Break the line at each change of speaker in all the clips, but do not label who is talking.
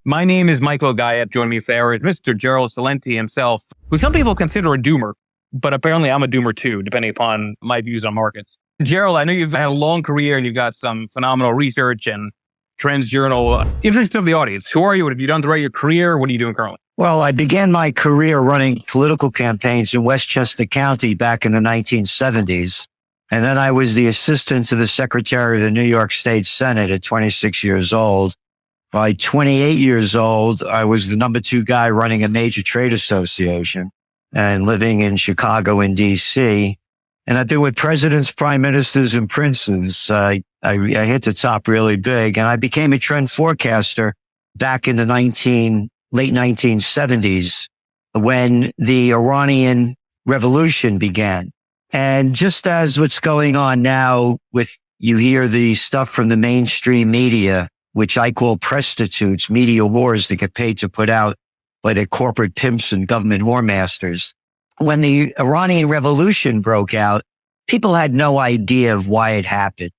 My name is Michael Guyette. Joining me for is Mr. Gerald Celente himself, who some people consider a doomer, but apparently I'm a doomer too, depending upon my views on markets. Gerald, I know you've had a long career and you've got some phenomenal research and Trends Journal. Introduce to the audience. Who are you? What have you done throughout your career? What are you doing currently?
Well, I began my career running political campaigns in Westchester County back in the 1970s. And then I was the assistant to the secretary of the New York State Senate at 26 years old. By 28 years old, I was the number 2 guy running a major trade association and living in Chicago and DC. And I've been with presidents, prime ministers, and princes. I hit the top really big, and I became a trend forecaster back in the late 1970s when the Iranian Revolution began. And just as what's going on now you hear the stuff from the mainstream media, which I call prostitutes, media wars that get paid to put out by their corporate pimps and government war masters. When the Iranian Revolution broke out, people had no idea of why it happened.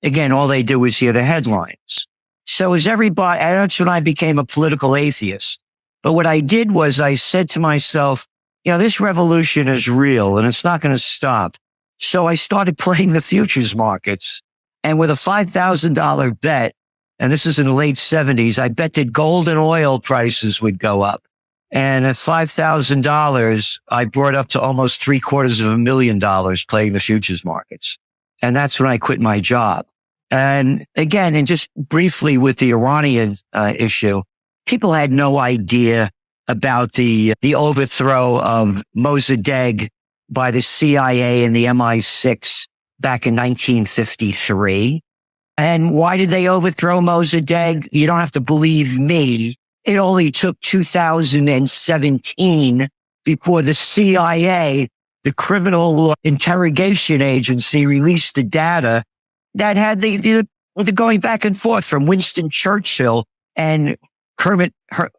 Again, all they do was hear the headlines. So as everybody, and that's when I became a political atheist. But what I did was I said to myself, this revolution is real and it's not going to stop. So I started playing the futures markets. And with a $5,000 bet, and this is in the late 70s, I bet that gold and oil prices would go up. And at $5,000, I brought up to almost $750,000 playing the futures markets. And that's when I quit my job. And again, and just briefly with the Iranian issue, people had no idea about the overthrow of Mossadegh by the CIA and the MI6 back in 1953. And why did they overthrow Mossadegh? You don't have to believe me. It only took 2017 before the CIA, the criminal interrogation agency, released the data that had the going back and forth from Winston Churchill and Kermit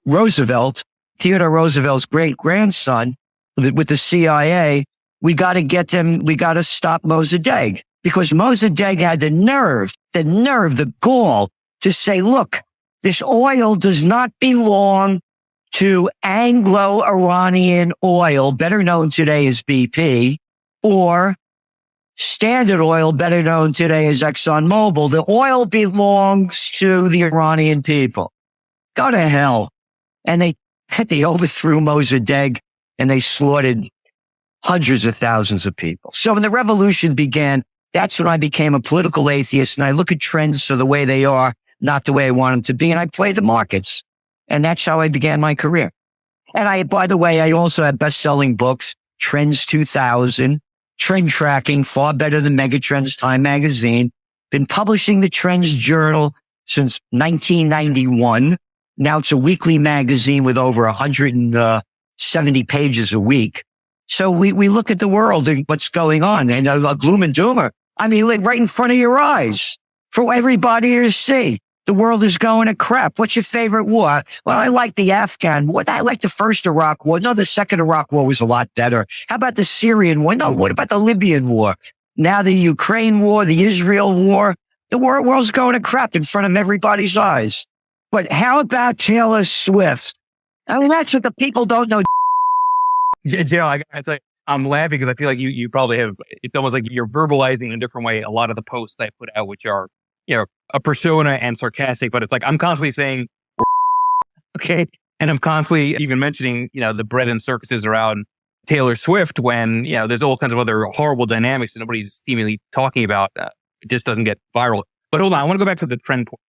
Roosevelt, Theodore Roosevelt's great grandson, with the CIA. We got to stop Mossadegh, because Mossadegh had the nerve, the gall to say, look, this oil does not belong to Anglo-Iranian Oil, better known today as BP, or Standard Oil, better known today as ExxonMobil. The oil belongs to the Iranian people. Go to hell. And they overthrew Mossadegh and they slaughtered hundreds of thousands of people. So when the revolution began, that's when I became a political atheist, and I look at trends for the way they are, not the way I want them to be, and I play the markets. And that's how I began my career. And by the way, I also have best-selling books, Trends 2000, Trend Tracking, far better than Megatrends, Time Magazine. Been publishing the Trends Journal since 1991. Now it's a weekly magazine with over 170 pages a week. So we look at the world and what's going on, and a gloom and doomer. I mean, right in front of your eyes for everybody to see. The world is going to crap. What's your favorite war? Well, I like the Afghan war. I like the first Iraq war. No, the second Iraq war was a lot better. How about the Syrian war? No, what about the Libyan war? Now the Ukraine war, the Israel war. The world's going to crap in front of everybody's eyes. But how about Taylor Swift? I mean, that's what the people don't know.
Yeah, I'd say I'm laughing because I feel like you probably have, it's almost like you're verbalizing in a different way a lot of the posts I put out, which are, a persona and sarcastic, but it's like I'm constantly saying, okay. And I'm constantly even mentioning, the bread and circuses around Taylor Swift when, there's all kinds of other horrible dynamics that nobody's seemingly talking about. It just doesn't get viral. But hold on, I want to go back to the trend point.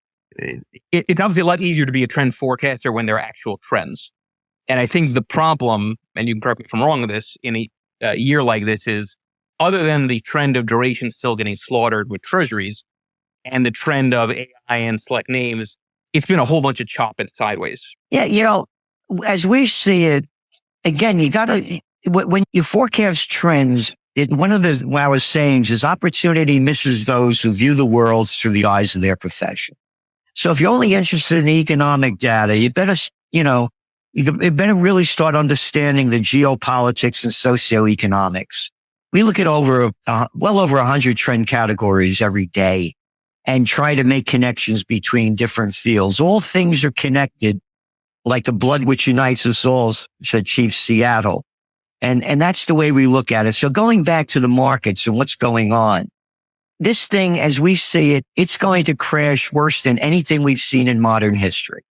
It's obviously a lot easier to be a trend forecaster when there are actual trends. And I think the problem, and you can correct me if I'm wrong with this, in a year like this is, other than the trend of duration still getting slaughtered with treasuries and the trend of AI and select names, it's been a whole bunch of chopping sideways.
Yeah, as we see it, again, you got to, when you forecast trends, one of our sayings is opportunity misses those who view the world through the eyes of their profession. So if you're only interested in economic data, you better really start understanding the geopolitics and socioeconomics. We look at well over 100 trend categories every day and try to make connections between different fields. All things are connected like the blood which unites us all, said Chief Seattle. And that's the way we look at it. So going back to the markets and what's going on, this thing, as we see it, it's going to crash worse than anything we've seen in modern history.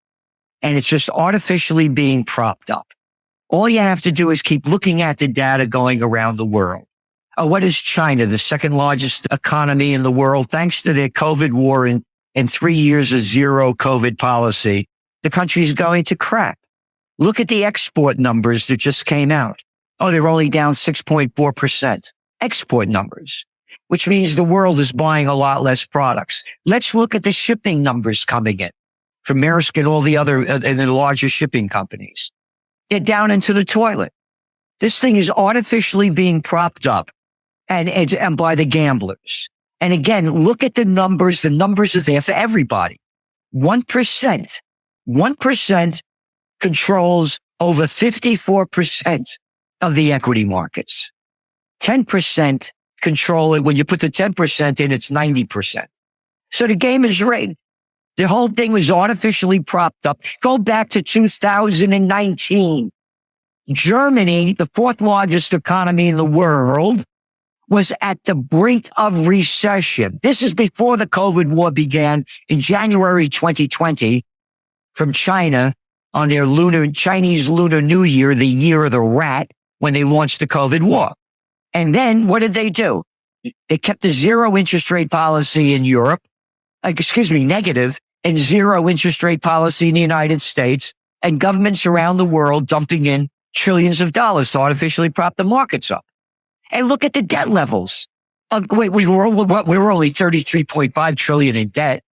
And it's just artificially being propped up. All you have to do is keep looking at the data going around the world. What is China, the second largest economy in the world? Thanks to their COVID war and 3 years of zero COVID policy, the country's going to crack. Look at the export numbers that just came out. Oh, they're only down 6.4%. Export numbers, which means the world is buying a lot less products. Let's look at the shipping numbers coming in from Maersk and all the other and the larger shipping companies. They're down into the toilet. This thing is artificially being propped up and by the gamblers. And again, look at the numbers. The numbers are there for everybody. 1% controls over 54% of the equity markets. 10% control it. When you put the 10% in, it's 90%. So the game is rigged. The whole thing was artificially propped up. Go back to 2019. Germany, the fourth largest economy in the world, was at the brink of recession. This is before the COVID war began in January 2020 from China on their Chinese Lunar New Year, the year of the rat, when they launched the COVID war. And then what did they do? They kept the zero interest rate policy in Europe, negative, and zero interest rate policy in the United States, and governments around the world dumping in trillions of dollars to artificially prop the markets up. And look at the debt levels. We were only 33.5 trillion in debt.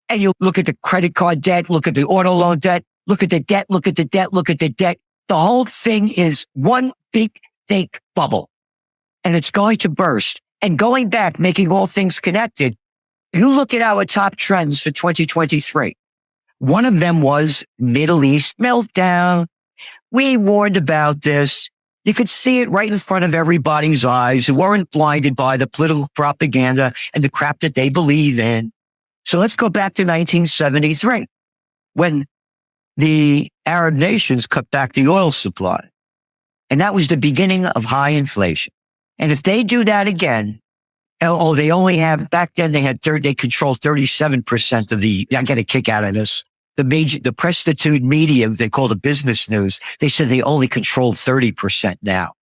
And you look at the credit card debt, look at the auto loan debt, look at the debt, look at the debt, look at the debt. The whole thing is one big, thick bubble. And it's going to burst. And going back, making all things connected, you look at our top trends for 2023. One of them was Middle East meltdown. We warned about this. You could see it right in front of everybody's eyes who weren't blinded by the political propaganda and the crap that they believe in. So let's go back to 1973 when the Arab nations cut back the oil supply. And that was the beginning of high inflation. And if they do that again, they only have, back then they controlled 37% of I get a kick out of this. The prostitute media, they call the business news, they said they only controlled 30% now.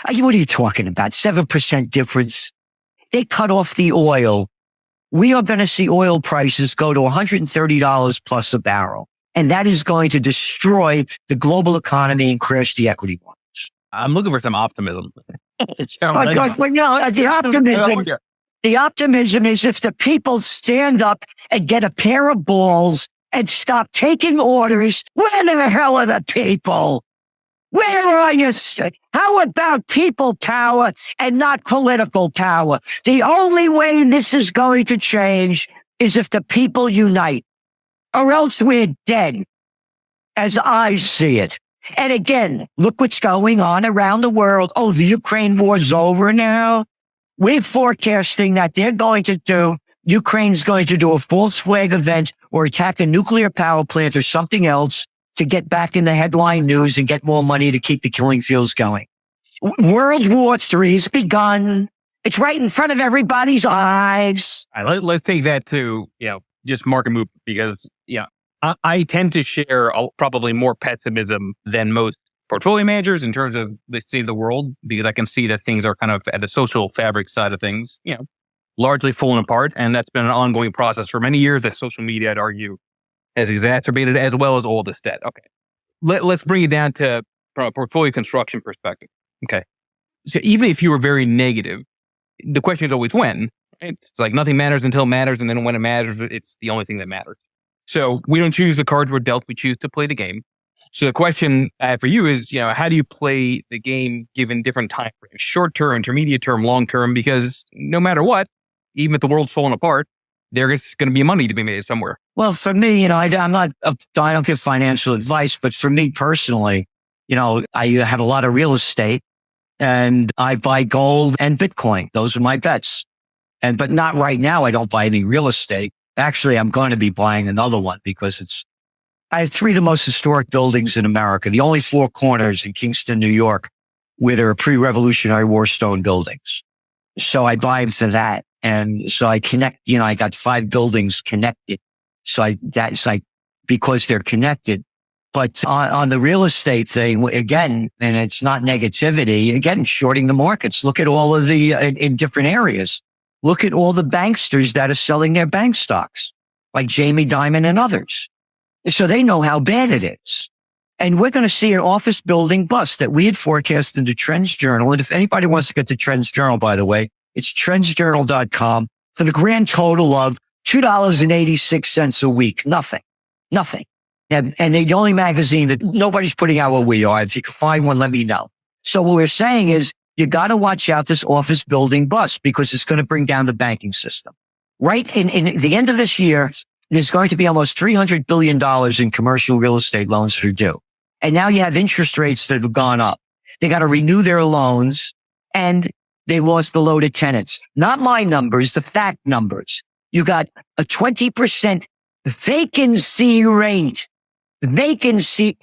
What are you talking about? 7% difference. They cut off the oil. We are going to see oil prices go to $130 plus a barrel. And that is going to destroy the global economy and crash the equity markets.
I'm looking for some optimism.
The optimism is if the people stand up and get a pair of balls and stop taking orders. Where the hell are the people? Where are you? How about people power and not political power? The only way this is going to change is if the people unite, or else we're dead, as I see it. And again, look what's going on around the world. Oh, the Ukraine war's over now. We're forecasting that Ukraine's going to do a false flag event or attack a nuclear power plant or something else to get back in the headline news and get more money to keep the killing fields going. World War III has begun. It's right in front of everybody's eyes.
All right, let's take that to, just market move because, I tend to share probably more pessimism than most portfolio managers in terms of the state of the world, because I can see that things are kind of at the social fabric side of things, largely falling apart. And that's been an ongoing process for many years that social media, I'd argue, has exacerbated, as well as all this debt. Okay. Let's bring it down to from a portfolio construction perspective. Okay. So even if you were very negative, the question is always when. Right? It's like nothing matters until it matters. And then when it matters, it's the only thing that matters. So we don't choose the cards we're dealt. We choose to play the game. So the question for you is, how do you play the game given different time frames, short term, intermediate term, long term? Because no matter what, even if the world's falling apart, there's going to be money to be made somewhere.
Well, for me, I don't give financial advice, but for me personally, I have a lot of real estate and I buy gold and Bitcoin. Those are my bets. But not right now. I don't buy any real estate. Actually, I'm going to be buying another one because I have three of the most historic buildings in America, the only four corners in Kingston, New York, where there are pre-Revolutionary War stone buildings. So I buy into that. And so I connect, I got 5 buildings connected. So that's like, because they're connected. But on the real estate thing, again, and it's not negativity, again, shorting the markets. Look at all of the, in different areas. Look at all the banksters that are selling their bank stocks, like Jamie Dimon and others. So they know how bad it is. And we're going to see an office building bust that we had forecast in the Trends Journal. And if anybody wants to get the Trends Journal, by the way, it's trendsjournal.com for the grand total of $2.86 a week. Nothing. And they're the only magazine that nobody's putting out what we are. If you can find one, let me know. So what we're saying is you got to watch out this office building bust because it's going to bring down the banking system. Right in the end of this year, there's going to be almost $300 billion in commercial real estate loans that are due. And now you have interest rates that have gone up. They got to renew their loans and they lost the load of tenants. Not my numbers, the fact numbers. You got a 20% vacancy rate. 20%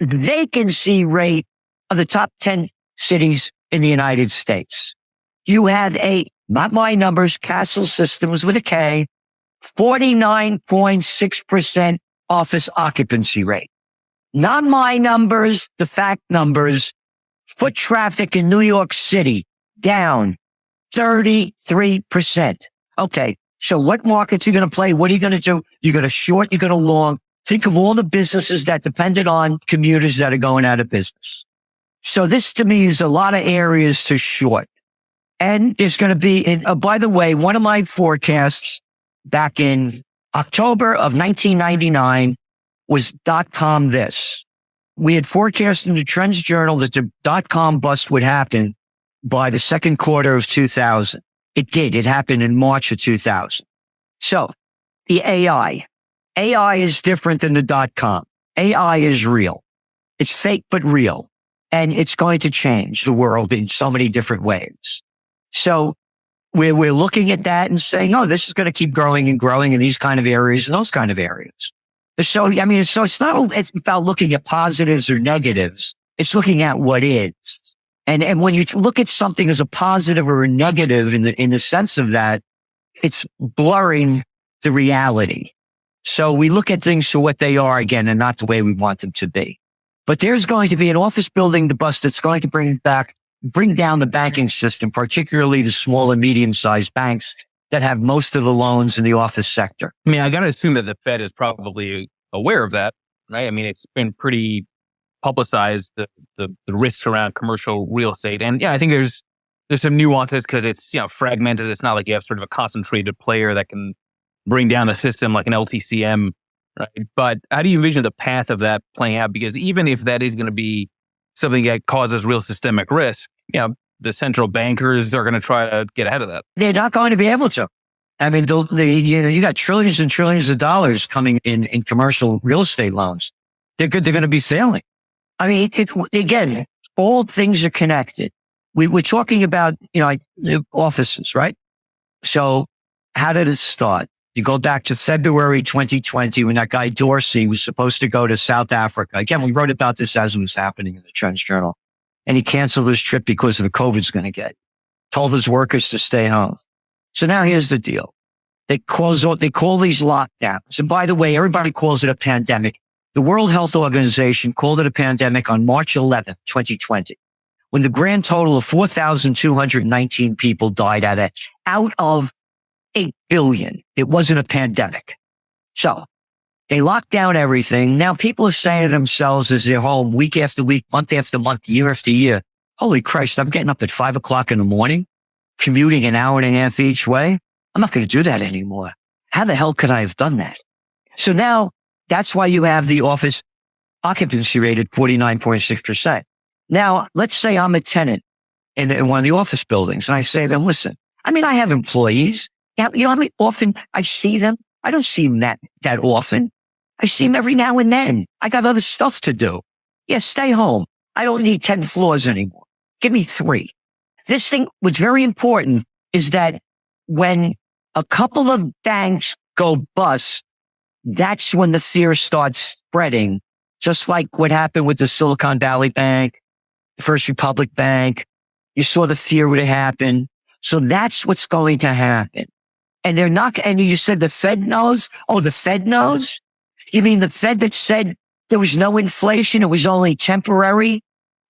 vacancy rate of the top 10 cities in the United States. You have not my numbers, Castle Systems with a K, 49.6% office occupancy rate. Not my numbers, the fact numbers. Foot traffic in New York City down 33%. Okay. So what markets are you going to play? What are you going to do? You're going to short, you're going to long. Think of all the businesses that depended on commuters that are going out of business. So this to me is a lot of areas to short. And there's going to be, by the way, one of my forecasts back in October of 1999 was .com this. We had forecast in the Trends Journal that the .com bust would happen by the second quarter of 2000. It did. It happened in March of 2000. So the AI is different than the .com. AI is real. It's fake, but real. And it's going to change the world in so many different ways. So we're looking at that and saying, oh, this is going to keep growing and growing in these kind of areas and those kind of areas. So, it's not about looking at positives or negatives. It's looking at what is. And when you look at something as a positive or a negative in the sense of that, it's blurring the reality. So we look at things for what they are again and not the way we want them to be. But there's going to be an office building bust that's going to bring down the banking system, particularly the small and medium-sized banks that have most of the loans in the office sector.
I mean, I got to assume that the Fed is probably aware of that, right? I mean, it's been pretty publicized, the risks around commercial real estate. And yeah, I think there's some nuances because it's, fragmented. It's not like you have sort of a concentrated player that can bring down the system like an LTCM, right? But how do you envision the path of that playing out? Because even if that is going to be something that causes real systemic risk, the central bankers are going to try to get ahead of that.
They're not going to be able to. I mean, you got trillions and trillions of dollars coming in commercial real estate loans. They're going to be sailing. I mean, again, all things are connected. We're talking about, like the offices, right? So how did it start? You go back to February 2020 when that guy Dorsey was supposed to go to South Africa. Again, we wrote about this as it was happening in the Trends Journal. And he canceled his trip because of the COVID's going to get. Told his workers to stay home. So now here's the deal. They call these lockdowns. And by the way, everybody calls it a pandemic. The World Health Organization called it a pandemic on March 11th, 2020, when the grand total of 4,219 people died out of 8 billion. It wasn't a pandemic. So they locked down everything. Now people are saying to themselves as they're home week after week, month after month, year after year, holy Christ, I'm getting up at 5 o'clock in the morning, commuting an hour and a half each way. I'm not going to do that anymore. How the hell could I have done that? So now that's why you have the office occupancy rate at 49.6%. Now, let's say I'm a tenant in one of the office buildings and I say to them, listen, I have employees. You know how often I see them? I don't see them that often. I see them every now and then. I got other stuff to do. Yeah, stay home. I don't need 10 floors anymore. Give me 3. This thing, what's very important is that when a couple of banks go bust, that's when the fear starts spreading, just like what happened with the Silicon Valley Bank, the First Republic Bank. You saw the fear would happen. So that's what's going to happen. And they're not, and you said the Fed knows? Oh, the Fed knows? You mean the Fed that said there was no inflation, it was only temporary?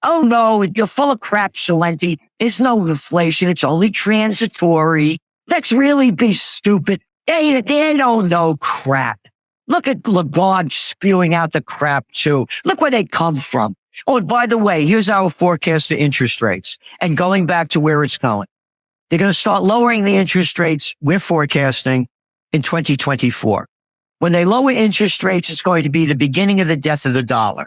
Oh no, you're full of crap, Celente. There's no inflation, it's only transitory. Let's really be stupid. They don't know crap. Look at Lagarde spewing out the crap too. Look where they come from. Oh, and by the way, here's our forecast for interest rates. And going back to where it's going. They're going to start lowering the interest rates we're forecasting in 2024. When they lower interest rates, it's going to be the beginning of the death of the dollar.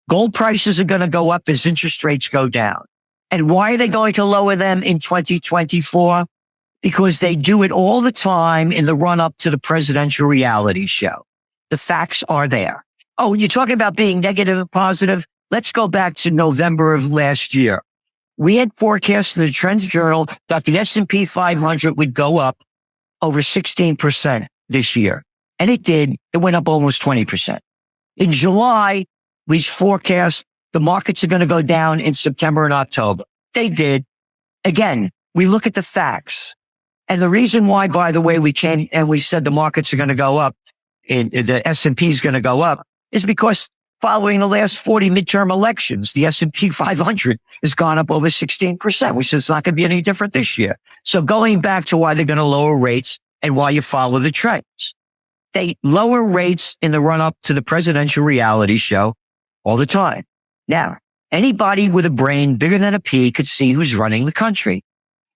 Gold prices are going to go up as interest rates go down. And why are they going to lower them in 2024? Because they do it all the time in the run up to the presidential reality show. The facts are there. Oh, you're talking about being negative and positive? Let's go back to November of last year. We had forecast in the Trends Journal that the S&P 500 would go up over 16% this year. And it did. It went up almost 20%. In July, we forecast the markets are going to go down in September and October. They did. Again, we look at the facts. And the reason why, by the way, we came and we said the markets are going to go up, and the S&P is going to go up, is because following the last 40 midterm elections, the S&P 500 has gone up over 16%, which is not going to be any different this year. So going back to why they're going to lower rates and why you follow the trends. They lower rates in the run up to the presidential reality show all the time. Now, anybody with a brain bigger than a pea could see who's running the country.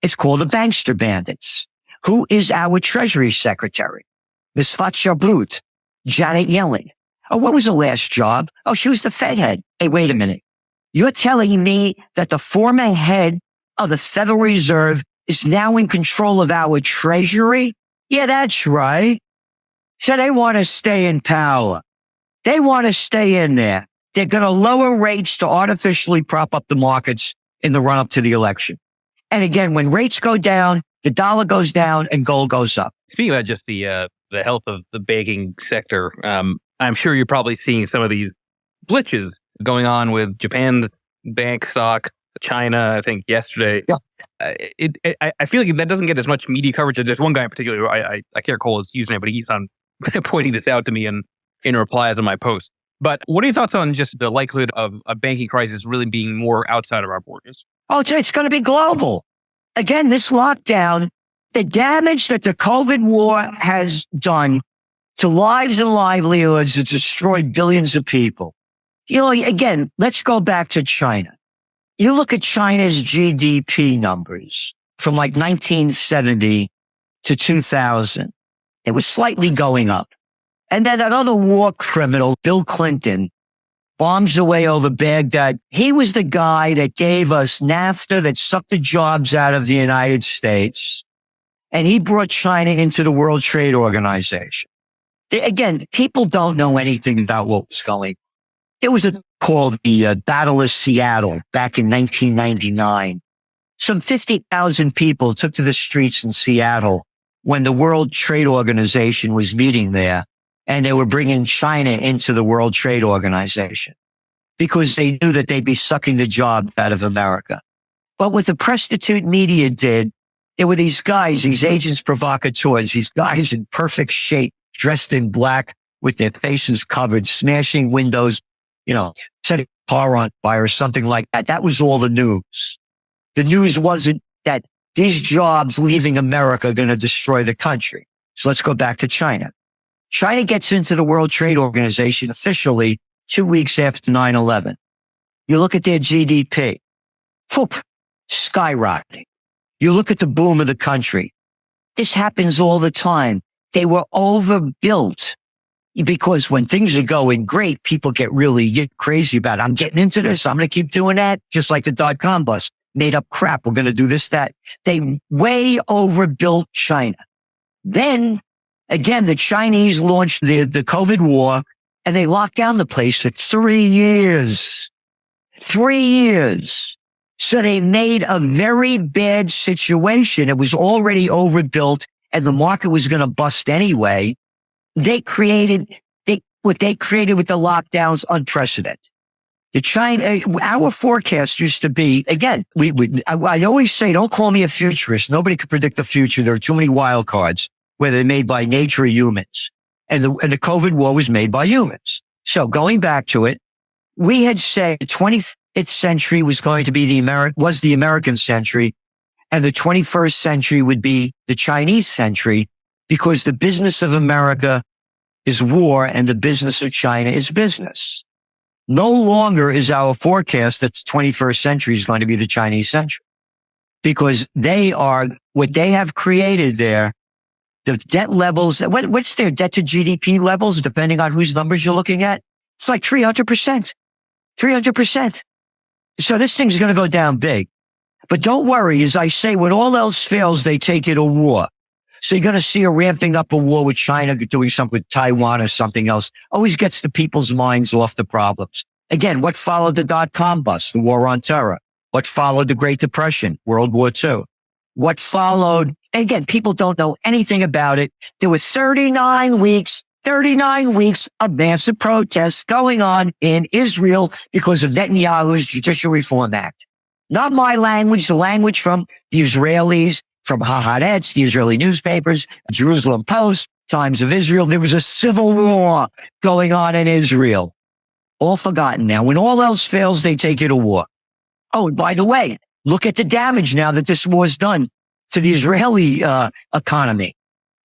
It's called the bankster bandits. Who is our Treasury Secretary? Ms. Fatsharbut, Janet Yellen. Oh, what was her last job? Oh, she was the Fed head. Hey, wait a minute. You're telling me that the former head of the Federal Reserve is now in control of our Treasury? Yeah, that's right. So they want to stay in power. They want to stay in there. They're going to lower rates to artificially prop up the markets in the run up to the election. And again, when rates go down, the dollar goes down and gold goes up.
Speaking about just the health of the banking sector, I'm sure you're probably seeing some of these glitches going on with Japan's bank stock, China, I think yesterday.
Yeah.
I feel like that doesn't get as much media coverage. There's one guy in particular who I can't recall his username, but he's on pointing this out to me in replies on my post. But what are your thoughts on just the likelihood of a banking crisis really being more outside of our borders?
Oh, it's going to be global. Again, this lockdown, the damage that the COVID war has done to lives and livelihoods has destroyed billions of people. You know, again, let's go back to China. You look at China's GDP numbers from like 1970 to 2000. It was slightly going up. And then another war criminal, Bill Clinton, bombs away over Baghdad. He was the guy that gave us NAFTA, that sucked the jobs out of the United States. And he brought China into the World Trade Organization. Again, people don't know anything about what was going on. It was called the Battle of Seattle back in 1999. Some 50,000 people took to the streets in Seattle when the World Trade Organization was meeting there, and they were bringing China into the World Trade Organization because they knew that they'd be sucking the job out of America. But what the prostitute media did, there were these guys, these agents provocateurs, these guys in perfect shape, dressed in black with their faces covered, smashing windows, setting a car on fire or something like that. That was all the news. The news wasn't that these jobs leaving America are going to destroy the country. So let's go back to China. China gets into the World Trade Organization officially 2 weeks after 9/11. You look at their GDP, whoop, skyrocketing. You look at the boom of the country. This happens all the time. They were overbuilt because when things are going great, people get crazy about it. I'm getting into this. I'm going to keep doing that. Just like the dot-com bust. Made up crap. We're going to do this, that. They way overbuilt China. Then again, the Chinese launched the COVID war and they locked down the place for 3 years. 3 years. So they made a very bad situation. It was already overbuilt and the market was going to bust anyway. what they created with the lockdowns, unprecedented. Our forecast used to be, again, I always say, don't call me a futurist. Nobody can predict the future. There are too many wild cards, whether they're made by nature or humans. And the COVID war was made by humans. So going back to it, we had said the 20th century was going to be the American century, and the 21st century would be the Chinese century, because the business of America is war and the business of China is business. No longer is our forecast that the 21st century is going to be the Chinese century, because what they have created there, the debt levels, what's their debt to GDP levels, depending on whose numbers you're looking at? It's like 300%. 300%. So this thing's going to go down big. But don't worry, as I say, when all else fails, they take it to war. So you're going to see a ramping up a war with China, doing something with Taiwan or something else. Always gets the people's minds off the problems. Again, what followed the dot-com bust? The war on terror. What followed the Great Depression? World War II. What followed? Again, people don't know anything about it. There were 39 weeks of massive protests going on in Israel because of Netanyahu's Judicial Reform Act. Not my language, the language from the Israelis, from Haaretz, the Israeli newspapers, Jerusalem Post, Times of Israel. There was a civil war going on in Israel. All forgotten now. When all else fails, they take it to war. Oh, and by the way, look at the damage now that this war's done to the Israeli economy.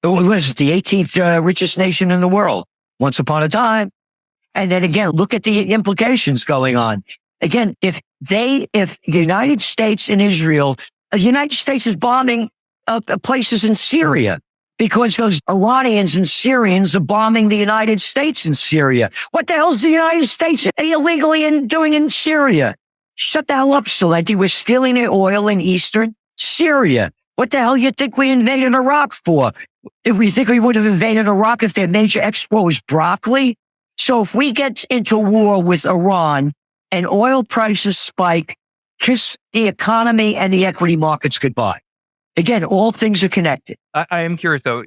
It was the 18th richest nation in the world once upon a time. And then again, look at the implications going on. Again, if the United States and Israel, the United States is bombing places in Syria because those Iranians and Syrians are bombing the United States in Syria. What the hell is the United States illegally doing in Syria? Shut the hell up, Celente. We're stealing their oil in eastern Syria. What the hell you think we invaded Iraq for? If we think we would have invaded Iraq if their major export was broccoli? So if we get into war with Iran and oil prices spike, kiss the economy and the equity markets goodbye. Again, all things are connected.
I am curious though.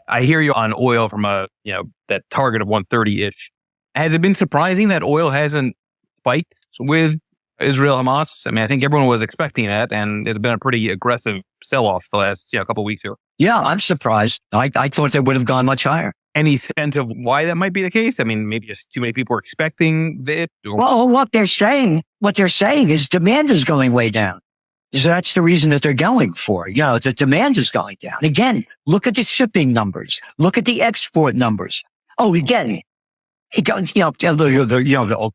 I hear you on oil from that target of 130-ish. Has it been surprising that oil hasn't spiked with Israel Hamas? I mean, I think everyone was expecting that, and there's been a pretty aggressive sell-off the last couple of weeks here.
Yeah, I'm surprised. I thought they would have gone much higher.
Any sense of why that might be the case? I mean, maybe just too many people are expecting it.
Well, what they're saying is demand is going way down. So that's the reason that they're going for. The demand is going down. Again, look at the shipping numbers. Look at the export numbers. Oh, again, the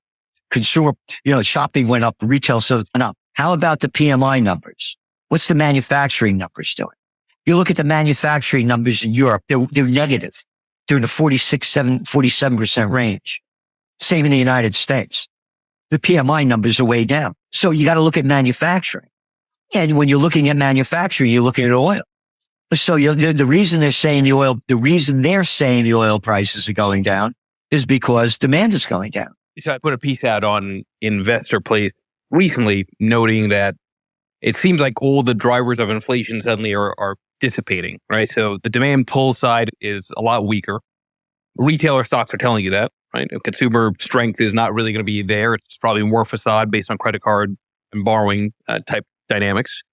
consumer, shopping went up, retail sales went up. How about the PMI numbers? What's the manufacturing numbers doing? You look at the manufacturing numbers in Europe, they're negative. They're in the 47% range. Same in the United States. The PMI numbers are way down. So you got to look at manufacturing. And when you're looking at manufacturing, you're looking at oil. So the reason they're saying the oil prices are going down is because demand is going down.
So I put a piece out on Investor Place recently noting that it seems like all the drivers of inflation suddenly are dissipating, right? So the demand pull side is a lot weaker. Retailer stocks are telling you that, right? Consumer strength is not really going to be there. It's probably more facade based on credit card and borrowing type dynamics.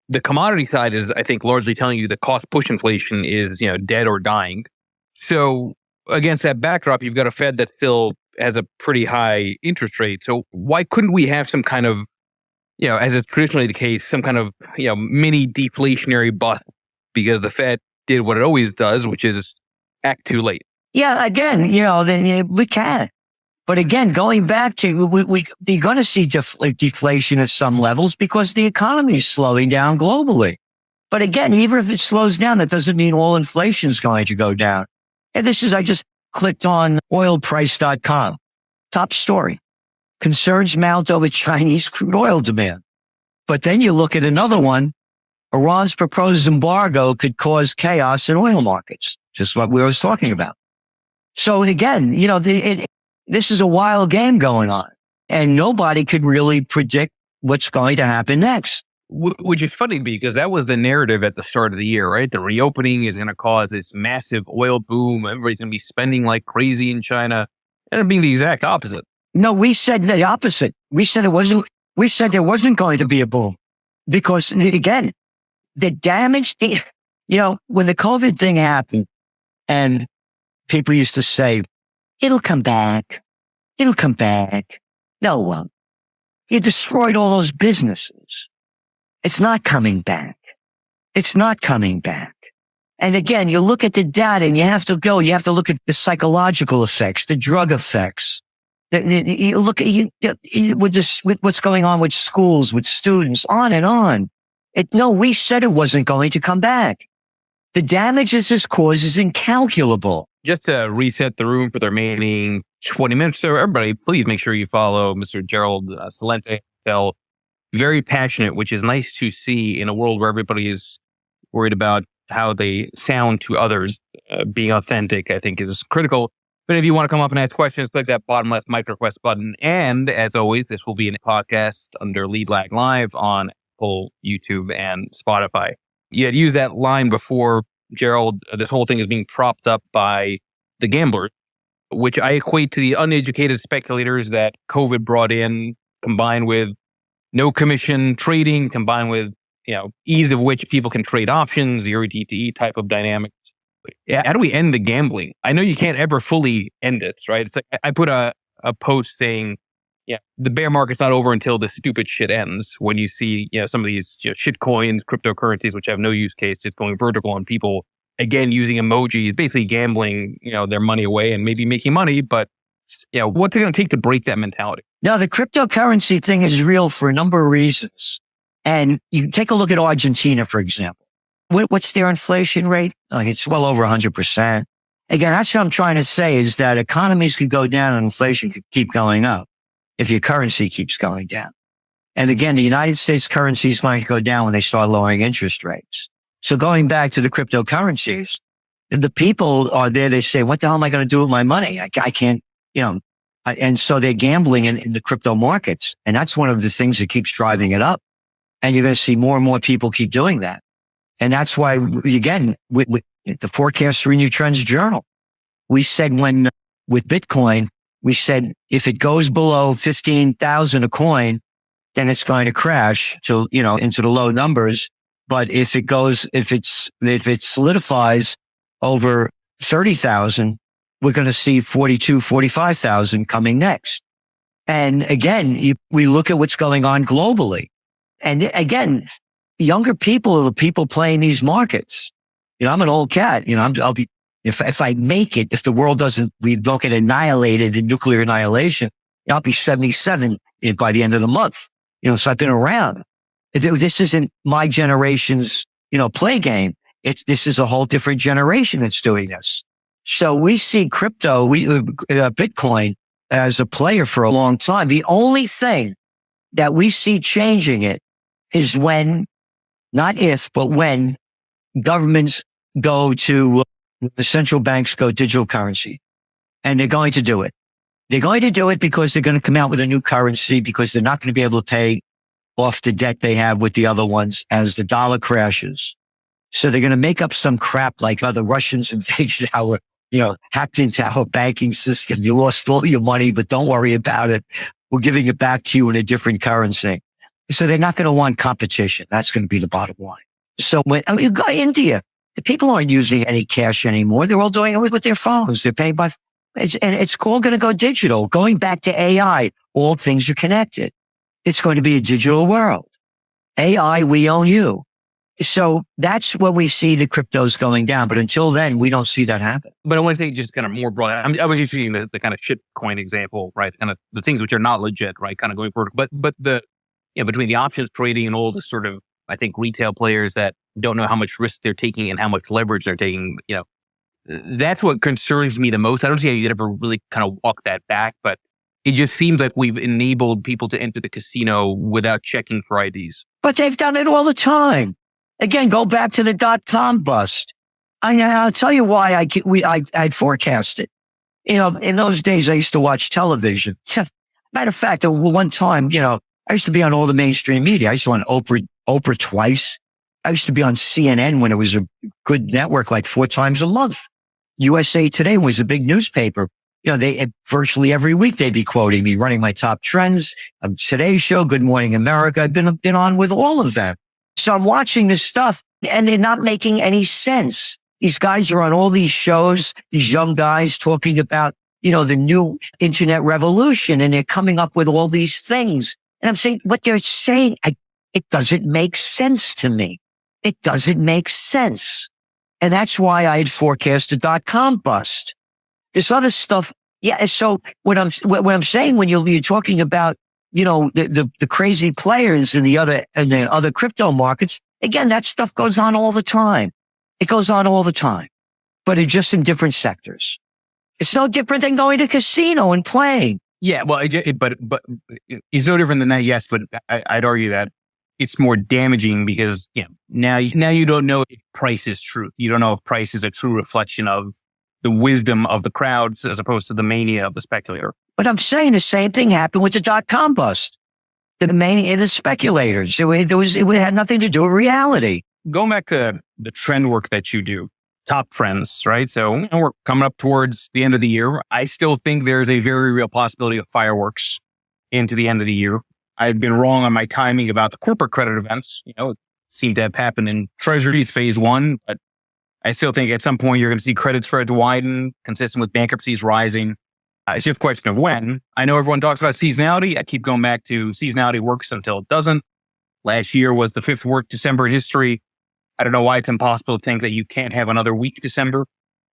The commodity side is, I think, largely telling you the cost push inflation is, dead or dying. So against that backdrop, you've got a Fed that still has a pretty high interest rate. So why couldn't we have some kind of, as is traditionally the case, some kind of, mini deflationary bust because the Fed did what it always does, which is act too late?
Yeah, again, then we can. But again, going back to, you're going to see deflation at some levels because the economy is slowing down globally. But again, even if it slows down, that doesn't mean all inflation is going to go down. And I just clicked on oilprice.com. Top story. Concerns mount over Chinese crude oil demand. But then you look at another one. Iran's proposed embargo could cause chaos in oil markets. Just what we were talking about. So again, this is a wild game going on, and nobody could really predict what's going to happen next.
Which is funny because that was the narrative at the start of the year, right? The reopening is going to cause this massive oil boom. Everybody's going to be spending like crazy in China. And it being the exact opposite.
No, we said the opposite. We said there wasn't going to be a boom because, again, the damage, when the COVID thing happened and people used to say, it'll come back. It'll come back. No, it won't. You destroyed all those businesses. It's not coming back. It's not coming back. And again, you look at the data and you have to look at the psychological effects, the drug effects. You look at with what's going on with schools, with students, on and on. We said it wasn't going to come back. The damages this causes is incalculable.
Just to reset the room for the remaining 20 minutes. So everybody, please make sure you follow Mr. Gerald Celente. Very passionate, which is nice to see in a world where everybody is worried about how they sound to others. Being authentic, I think, is critical. But if you want to come up and ask questions, click that bottom left mic request button. And as always, this will be in a podcast under Lead Lag Live on Apple, YouTube, and Spotify. You had used that line before, Gerald. This whole thing is being propped up by the gamblers, which I equate to the uneducated speculators that COVID brought in, combined with no commission trading, combined with ease of which people can trade options, zero DTE type of dynamics. How do we end the gambling? I know you can't ever fully end it, right? It's like I put a post saying, the bear market's not over until the stupid shit ends. When you see some of these shit coins, cryptocurrencies, which have no use case, just going vertical on people, again, using emojis, basically gambling, their money away and maybe making money, but what's it going to take to break that mentality?
No, the cryptocurrency thing is real for a number of reasons. And you take a look at Argentina, for example. What's their inflation rate? It's well over 100%. Again, that's what I'm trying to say is that economies could go down and inflation could keep going up if your currency keeps going down. And again, the United States currency is going to go down when they start lowering interest rates. So going back to the cryptocurrencies, the people are there, they say, what the hell am I going to do with my money? I can't, and so they're gambling in the crypto markets. And that's one of the things that keeps driving it up. And you're going to see more and more people keep doing that. And that's why, again, with the Forecast for New Trends Journal, we said with Bitcoin, we said if it goes below 15,000 a coin, then it's going to crash to, into the low numbers. But if it solidifies over 30,000, we're going to see 45,000 coming next. And again, we look at what's going on globally. And again, younger people are the people playing these markets. I'm an old cat. I'll be, if I make it, if the world we don't get annihilated in nuclear annihilation, I'll be 77 by the end of the month. So I've been around. This isn't my generation's, play game. This is a whole different generation that's doing this. So we see Bitcoin as a player for a long time. The only thing that we see changing it is when, not if, but when governments go to, the central banks go digital currency. And they're going to do it. They're going to do it because they're going to come out with a new currency because they're not going to be able to pay off the debt they have with the other ones as the dollar crashes. So they're going to make up some crap like the Russians invaded hacked into our banking system. You lost all your money, but don't worry about it. We're giving it back to you in a different currency. So they're not going to want competition. That's going to be the bottom line. So you go to India, the people aren't using any cash anymore. They're all doing it with their phones. They're paying and it's all going to go digital. Going back to AI, all things are connected. It's going to be a digital world. AI, we own you. So that's when we see the cryptos going down. But until then, we don't see that happen.
But I want to say just kind of more broad. I was just using the kind of shit coin example, right? Kind of the things which are not legit, right? Kind of going forward. But between the options trading and all the sort of, I think, retail players that don't know how much risk they're taking and how much leverage they're taking, that's what concerns me the most. I don't see how you'd ever really kind of walk that back, but it just seems like we've enabled people to enter the casino without checking for IDs.
But they've done it all the time. Again, go back to the .com bust. I'll tell you why I'd forecast it. In those days, I used to watch television. Matter of fact, one time, I used to be on all the mainstream media. I used to be on Oprah Oprah twice. I used to be on CNN when it was a good network, like 4 times a month. USA Today was a big newspaper. Virtually every week they'd be quoting me, running my top trends. Today's Show, Good Morning America. I've been on with all of them. So I'm watching this stuff and they're not making any sense. These guys are on all these shows, these young guys talking about, the new internet revolution, and they're coming up with all these things. And I'm saying what they're saying, it doesn't make sense to me. It doesn't make sense. And that's why I had forecast a .com bust. This other stuff. Yeah. So what I'm saying when you're talking about, the crazy players in the other crypto markets, again, that stuff goes on all the time. It goes on all the time, but it's just in different sectors. It's no different than going to a casino and playing.
Yeah. Well, but it's no different than that. Yes. But I'd argue that it's more damaging because, now you don't know if price is truth. You don't know if price is a true reflection of the wisdom of the crowds as opposed to the mania of the speculator.
But I'm saying the same thing happened with the .com bust. The mania of the speculators. It had nothing to do with reality.
Going back to the trend work that you do, top trends, right? So we're coming up towards the end of the year. I still think there's a very real possibility of fireworks into the end of the year. I've been wrong on my timing about the corporate credit events. It seemed to have happened in Treasuries phase 1, but I still think at some point you're going to see credit spreads widen, consistent with bankruptcies rising. It's just a question of when. I know everyone talks about seasonality. I keep going back to seasonality works until it doesn't. Last year was the 5th worst December in history. I don't know why it's impossible to think that you can't have another weak December.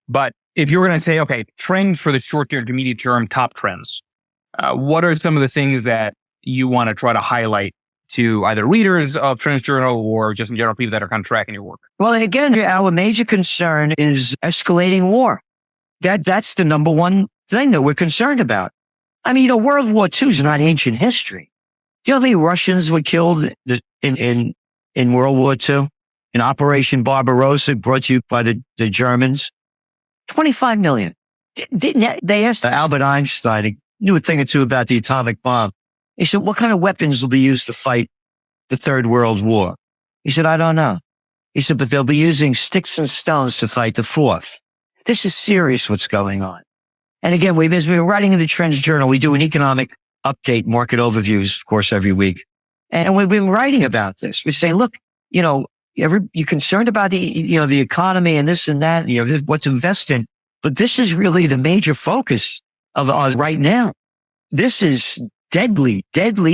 But if you're going to say, okay, trends for the short term to medium term, top trends, what are some of the things that you want to try to highlight to either readers of Trends Journal or just in general people that are kind of tracking your work?
Well, again, our major concern is escalating war. That's the number one thing that we're concerned about. I mean, World War II is not ancient history. Do you know how many Russians were killed in World War II? In Operation Barbarossa, brought to you by the Germans? 25 million. They asked Albert Einstein, he knew a thing or two about the atomic bomb. He said, what kind of weapons will be used to fight the Third World War? He said, I don't know. He said, but they'll be using sticks and stones to fight the fourth. This is serious what's going on. And again, we've been writing in the Trends Journal. We do an economic update, market overviews, of course, every week. And we've been writing about this. We say, look, you're concerned about the economy and this and that, what to invest in. But this is really the major focus of us right now. This is deadly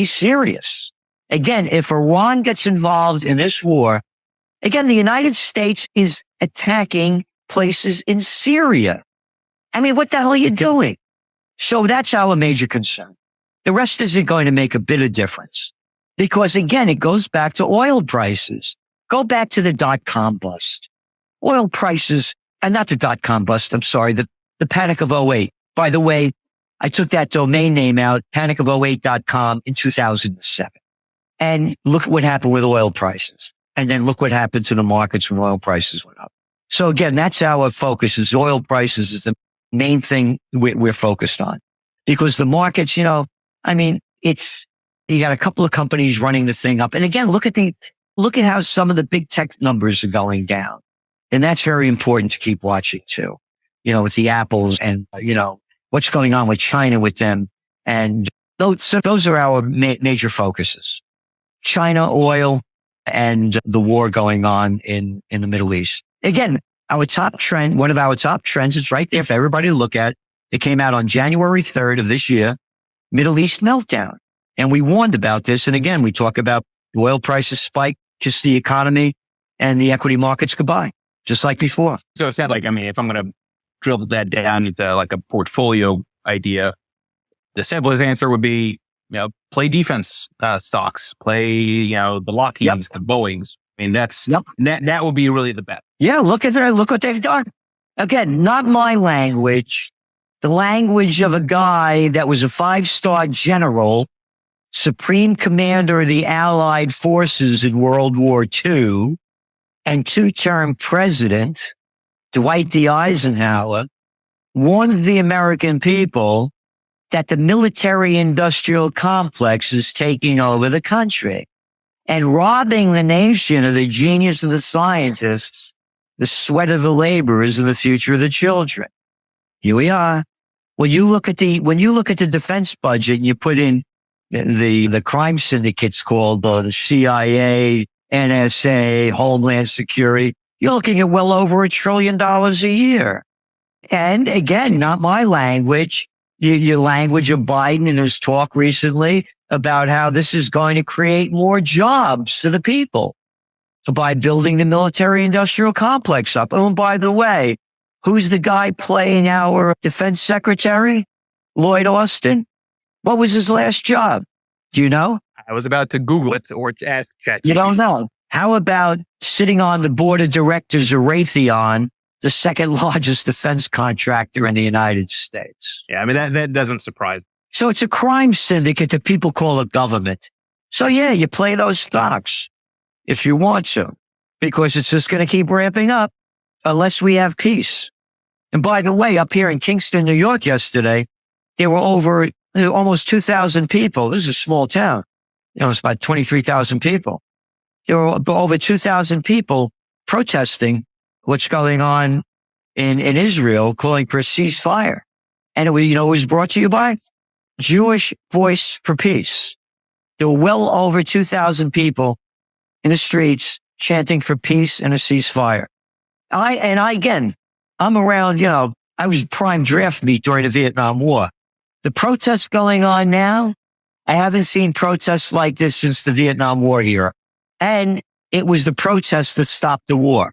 serious. Again, if Iran gets involved in this war, again, the United States is attacking places in Syria. I mean, what the hell are you doing? So that's our major concern. The rest isn't going to make a bit of difference because, again, it goes back to oil prices. Go back to the .com bust. Oil prices, and not the .com bust, I'm sorry, the panic of '08. By the way, I took that domain name out, panicofo8.com, in 2007. And look what happened with oil prices. And then look what happened to the markets when oil prices went up. So again, that's our focus, is oil prices is the main thing we're focused on. Because the markets, you got a couple of companies running the thing up. And again, look at how some of the big tech numbers are going down. And that's very important to keep watching too. With the Apples and, what's going on with China with them. And those are our major focuses. China, oil, and the war going on in the Middle East. Again, our top trend, one of our top trends, is right there for everybody to look at. It came out on January 3rd of this year, Middle East meltdown. And we warned about this. And again, we talk about oil prices spike, kiss the economy, and the equity markets goodbye, just like before.
So it sounds like, if I'm going to drill that down into like a portfolio idea, the simplest answer would be, play defense stocks, play, the Lockheeds, the Boeings. That would be really the bet.
Yeah, look what they've done. Again, not my language, the language of a guy that was a 5-star general, supreme commander of the Allied forces in World War II, and 2-term president, Dwight D. Eisenhower, warned the American people that the military-industrial complex is taking over the country. and robbing the nation of the genius of the scientists, the sweat of the laborers, and the future of the children. Here we are. When you look at the defense budget and you put in the crime syndicates called the CIA, NSA, Homeland Security, you're looking at well over $1 trillion a year. And again, not my language, your language of Biden and his talk recently about how this is going to create more jobs for the people by building the military industrial complex up. Oh, and by the way, who's the guy playing our defense secretary? Lloyd Austin? What was his last job? Do you know?
I was about to Google it or ask ChatGPT.
You don't know. How about sitting on the board of directors of Raytheon, the second largest defense contractor in the United States?
Yeah, I mean, that doesn't surprise me.
So it's a crime syndicate that people call a government. So yeah, you play those stocks if you want to, because it's just going to keep ramping up unless we have peace. And by the way, up here in Kingston, New York yesterday, there were almost 2,000 people. This is a small town. It's about 23,000 people. There were over 2,000 people protesting what's going on in Israel, calling for a ceasefire. And it was brought to you by Jewish Voice for Peace. There were well over 2,000 people in the streets chanting for peace and a ceasefire. I'm around, I was prime draft meat during the Vietnam War. The protests going on now, I haven't seen protests like this since the Vietnam War era. And it was the protests that stopped the war.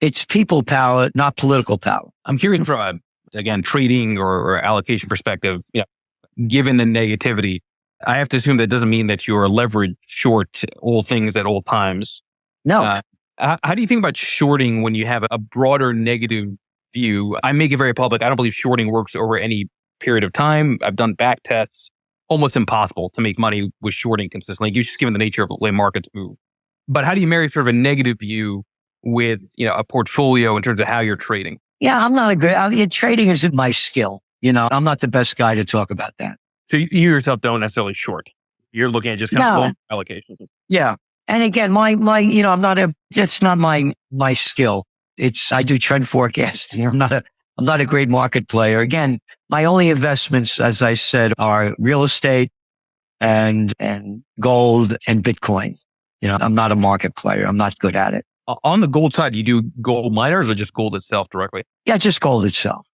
It's people power, not political power.
I'm curious from, again, trading or allocation perspective, given the negativity, I have to assume that doesn't mean that you're leveraged short all things at all times.
No.
How do you think about shorting when you have a broader negative view? I make it very public. I don't believe shorting works over any period of time. I've done back tests. Almost impossible to make money with shorting consistently, just given the nature of the way markets move. But how do you marry sort of a negative view with, a portfolio in terms of how you're trading?
Yeah, I'm not trading isn't my skill. I'm not the best guy to talk about that.
So you yourself don't necessarily short. You're looking at just kind of long allocations.
Yeah. And again, that's not my skill. I do trend forecasting. I'm not a great market player. Again, my only investments, as I said, are real estate and gold and Bitcoin. I'm not a market player. I'm not good at it.
On the gold side, you do gold miners or just gold itself directly?
Yeah, just gold itself.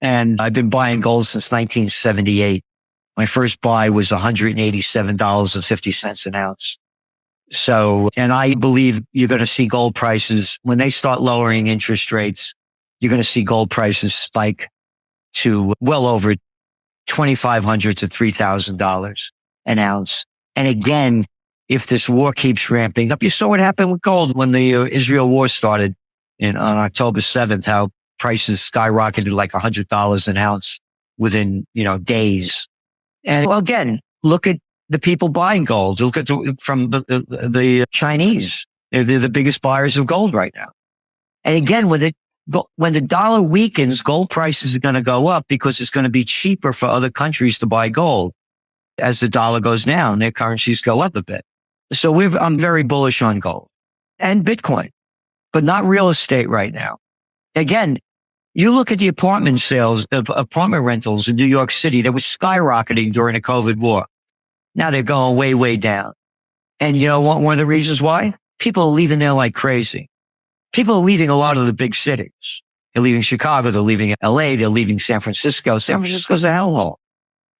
And I've been buying gold since 1978. My first buy was $187.50 an ounce. So, and I believe you're going to see gold prices, when they start lowering interest rates, you're going to see gold prices spike to well over $2,500 to $3,000 an ounce. And again, if this war keeps ramping up, you saw what happened with gold when the Israel war started on October 7th, how prices skyrocketed like $100 an ounce within, days. And well, again, look at the people buying gold. Look at from the Chinese. They're the biggest buyers of gold right now. And again, when the dollar weakens, gold prices are going to go up because it's going to be cheaper for other countries to buy gold. As the dollar goes down, their currencies go up a bit. So I'm very bullish on gold and Bitcoin, but not real estate right now. Again, you look at the apartment sales, the apartment rentals in New York City that was skyrocketing during the COVID war. Now they're going way, way down. And you know what? One of the reasons why? People are leaving there like crazy. People are leaving a lot of the big cities. They're leaving Chicago. They're leaving LA. They're leaving San Francisco. San Francisco's a hellhole.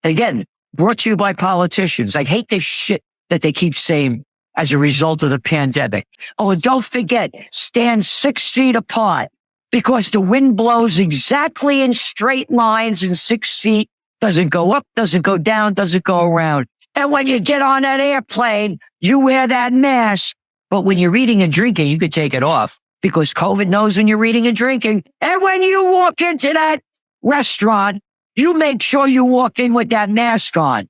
And again, brought to you by politicians. I hate this shit that they keep saying as a result of the pandemic. Oh, and don't forget, stand 6 feet apart because the wind blows exactly in straight lines and 6 feet. Doesn't go up, doesn't go down, doesn't go around. And when you get on that airplane, you wear that mask. But when you're eating and drinking, you could take it off because COVID knows when you're eating and drinking. And when you walk into that restaurant, you make sure you walk in with that mask on.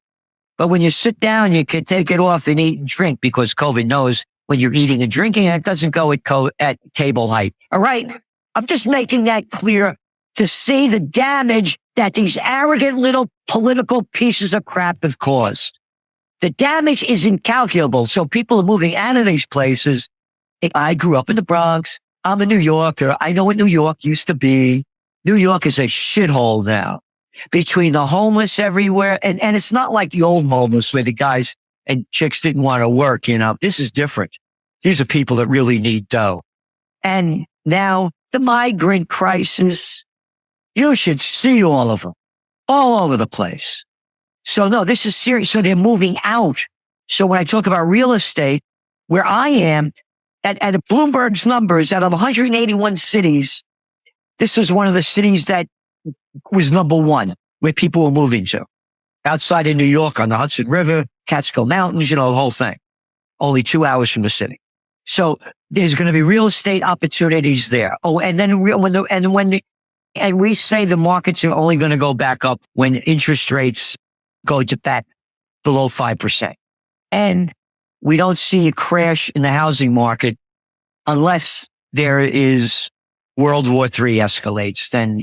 But when you sit down, you can take it off and eat and drink because COVID knows when you're eating and drinking, and it doesn't go at table height. All right. I'm just making that clear to see the damage that these arrogant little political pieces of crap have caused. The damage is incalculable. So people are moving out of these places. I grew up in the Bronx. I'm a New Yorker. I know what New York used to be. New York is a shithole now, between the homeless everywhere. And it's not like the old homeless where the guys and chicks didn't want to work. This is different. These are people that really need dough. And now the migrant crisis, you should see all of them all over the place. So no, this is serious. So they're moving out. So when I talk about real estate, where I am at Bloomberg's numbers, out of 181 cities, this was one of the cities that was number one where people were moving to. Outside of New York on the Hudson River, Catskill Mountains, the whole thing. Only 2 hours from the city. So there's going to be real estate opportunities there. Oh, and then and we say the markets are only going to go back up when interest rates go to back below 5%. And we don't see a crash in the housing market unless there is World War III escalates, then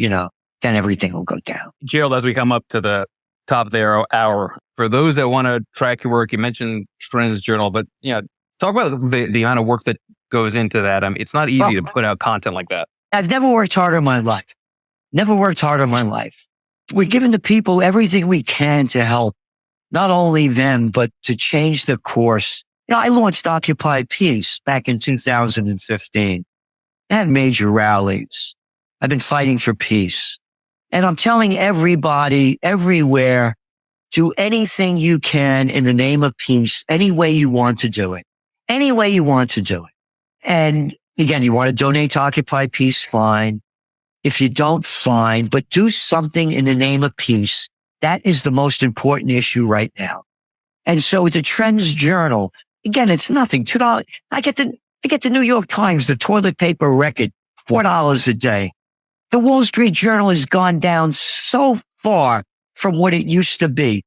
everything will go down.
Gerald, as we come up to the top of the hour, for those that want to track your work, you mentioned Trends Journal, but talk about the amount of work that goes into that. It's not easy to put out content like that.
I've never worked harder in my life. Never worked harder in my life. We're giving the people everything we can to help, not only them, but to change the course. I launched Occupy Peace back in 2015. I had major rallies. I've been fighting for peace. And I'm telling everybody, everywhere, do anything you can in the name of peace, any way you want to do it. Any way you want to do it. And again, you want to donate to Occupy Peace, fine. If you don't, fine. But do something in the name of peace. That is the most important issue right now. And so it's a Trends Journal. Again, it's nothing. $2. I get the New York Times, the toilet paper record, $4 a day. The Wall Street Journal has gone down so far from what it used to be.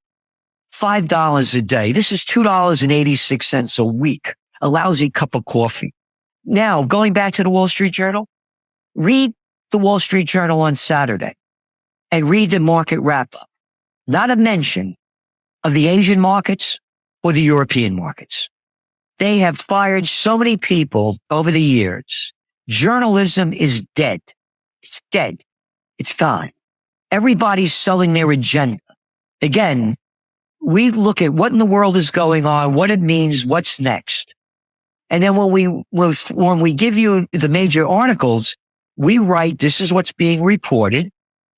$5 a day. This is $2.86 a week. A lousy cup of coffee. Now, going back to the Wall Street Journal, read the Wall Street Journal on Saturday and read the market wrap-up. Not a mention of the Asian markets or the European markets. They have fired so many people over the years. Journalism is dead. It's dead. It's gone. Everybody's selling their agenda. Again, we look at what in the world is going on, what it means, what's next. And then when we give you the major articles, we write, this is what's being reported.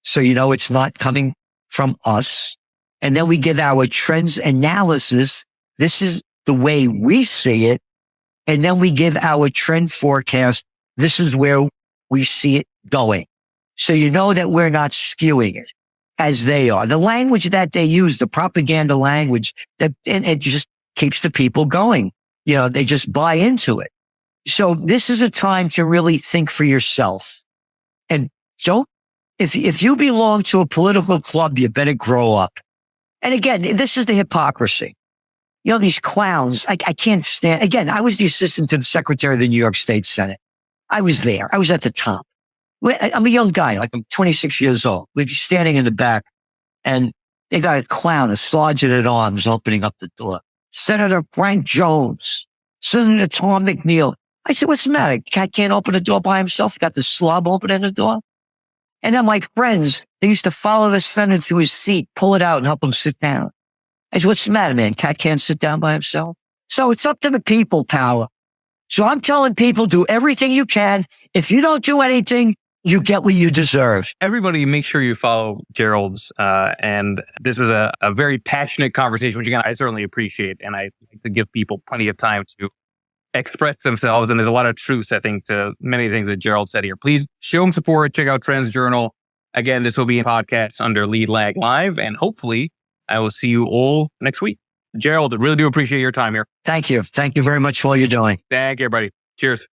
So, it's not coming from us. And then we give our trends analysis. This is the way we see it. And then we give our trend forecast. This is where we see it going. So that we're not skewing it as they are. The language that they use, the propaganda language, and it just keeps the people going. They just buy into it. So this is a time to really think for yourself. And if you belong to a political club, you better grow up. And again, this is the hypocrisy. These clowns, I can't stand. Again, I was the assistant to the secretary of the New York State Senate. I was there. I was at the top. I'm a young guy, I'm 26 years old. We'd be standing in the back and they got a clown, a sergeant at arms opening up the door. Senator Frank Jones, Senator Tom McNeil. I said, what's the matter? Cat can't open the door by himself. Got the slob opening the door. And then my friends, they used to follow the senator to his seat, pull it out and help him sit down. I said, what's the matter, man? Cat can't sit down by himself. So it's up to the people power. So I'm telling people, do everything you can. If you don't do anything, you get what you deserve.
Everybody, make sure you follow Gerald's. And this is a very passionate conversation, which again, I certainly appreciate. And I like to give people plenty of time to express themselves. And there's a lot of truth, I think, to many things that Gerald said here. Please show him support. Check out Trends Journal. Again, this will be a podcast under Lead Lag Live. And hopefully I will see you all next week. Gerald, I really do appreciate your time here.
Thank you. Thank you very much for all you're doing.
Thank you, everybody. Cheers.